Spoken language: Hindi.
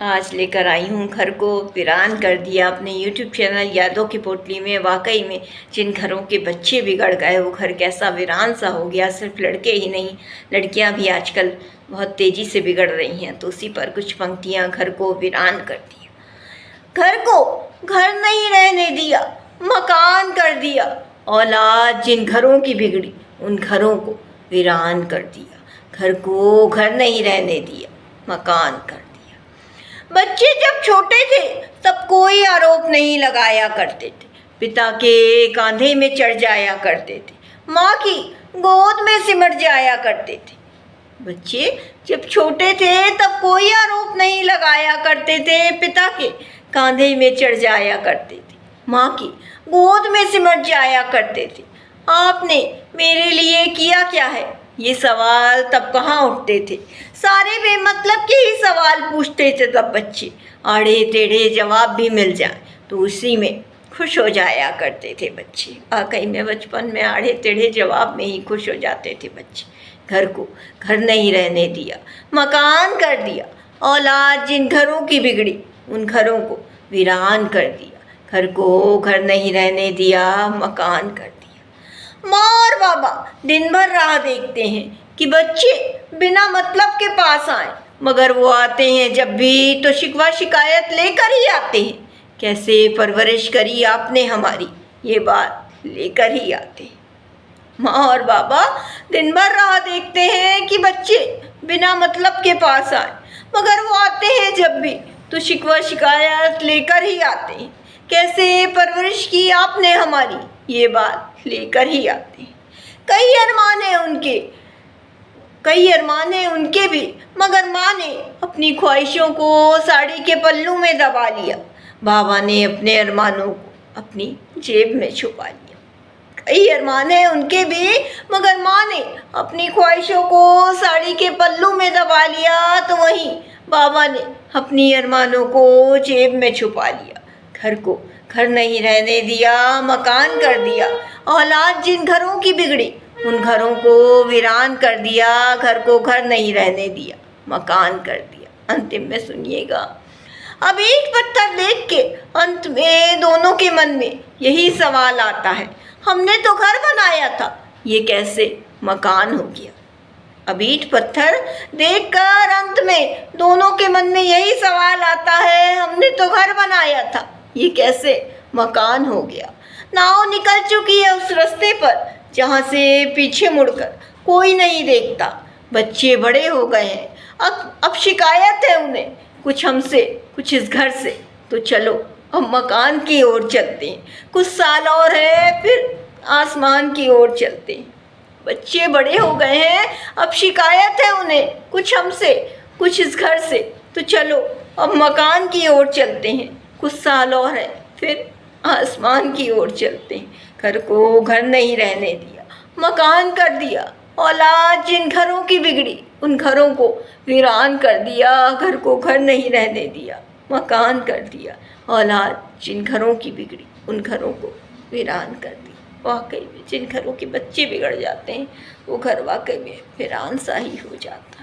आज लेकर आई हूँ घर को वीरान कर दिया अपने यूट्यूब चैनल यादों की पोटली में। वाकई में जिन घरों के बच्चे बिगड़ गए वो घर कैसा वीरान सा हो गया। सिर्फ लड़के ही नहीं, लड़कियाँ भी आजकल बहुत तेज़ी से बिगड़ रही हैं। तो उसी पर कुछ पंक्तियाँ। घर को वीरान कर दिया, घर को घर नहीं रहने दिया, मकान कर दिया। औलाद जिन घरों की बिगड़ी उन घरों को वीरान कर दिया। घर को घर नहीं रहने दिया, मकान कर दिया। बच्चे जब छोटे थे तब कोई आरोप नहीं लगाया करते थे। पिता के कंधे में चढ़ जाया करते थे, माँ की गोद में सिमट जाया करते थे। बच्चे जब छोटे थे तब कोई आरोप नहीं लगाया करते थे। पिता के कंधे में चढ़ जाया करते थे, माँ की गोद में सिमट जाया करते थे। आपने मेरे लिए किया क्या है, ये सवाल तब कहाँ उठते थे। सारे बेमतलब के ही सवाल पूछते थे तब बच्चे। आड़े टेढ़े जवाब भी मिल जाए तो उसी में खुश हो जाया करते थे बच्चे। वाकई में बचपन में आड़े टेढ़े जवाब में ही खुश हो जाते थे बच्चे। घर को घर नहीं रहने दिया, मकान कर दिया। औलाद जिन घरों की बिगड़ी उन घरों को वीरान कर दिया। घर को घर नहीं रहने दिया, मकान कर दिया। माँ और बाबा दिन भर राह देखते हैं कि बच्चे बिना मतलब के पास आए, मगर वो आते हैं जब भी तो शिकवा शिकायत लेकर ही आते हैं। कैसे परवरिश करी आपने हमारी, ये बात लेकर ही आते हैं। माँ और बाबा दिन भर राह देखते हैं कि बच्चे बिना मतलब के पास आए, मगर वो आते हैं जब भी तो शिकवा शिकायत लेकर ही आते हैं। कैसे परवरिश की आपने हमारी, ये बात लेकर ही आते हैं। कई अरमान हैं उनके भी, मगर माँ ने अपनी ख्वाहिशों को साड़ी के पल्लू में दबा लिया। बाबा ने अपने अरमानों को अपनी जेब में छुपा लिया। कई अरमान हैं उनके भी, मगर माँ ने अपनी ख्वाहिशों को साड़ी के पल्लू में दबा लिया। तो वहीं बाबा ने अपनी अरमानों को जेब में छुपा लिया। घर को घर नहीं रहने दिया, मकान कर दिया। औलाद जिन घरों की बिगड़ी उन घरों को वीरान कर दिया। घर को घर नहीं रहने दिया, मकान कर दिया। अंतिम में सुनिएगा। अब ईंट पत्थर देख के अंत में दोनों के मन में यही सवाल आता है, हमने तो घर बनाया था, ये कैसे मकान हो गया। अब ईंट पत्थर देखकर अंत में दोनों के मन में यही सवाल आता है, हमने तो घर बनाया था, ये कैसे मकान हो गया। नाव निकल चुकी है उस रास्ते पर जहाँ से पीछे मुड़कर कोई नहीं देखता। बच्चे बड़े हो गए हैं, अब शिकायत है उन्हें, कुछ हमसे कुछ इस घर से। तो चलो हम मकान की ओर चलते हैं, कुछ साल और है फिर आसमान की ओर चलते हैं। बच्चे बड़े हो गए हैं, अब शिकायत है उन्हें, कुछ हमसे कुछ इस घर से। तो चलो अब मकान की ओर चलते हैं, कुछ साल और है फिर आसमान की ओर चलते हैं। घर को घर नहीं रहने दिया, मकान कर दिया। औलाद जिन घरों की बिगड़ी उन घरों को वीरान कर दिया। घर को घर नहीं रहने दिया, मकान कर दिया। औलाद जिन घरों की बिगड़ी उन घरों को वीरान कर दिया। वाकई में जिन घरों के बच्चे बिगड़ जाते हैं वो घर वाकई में वीरान सा ही हो जाता है।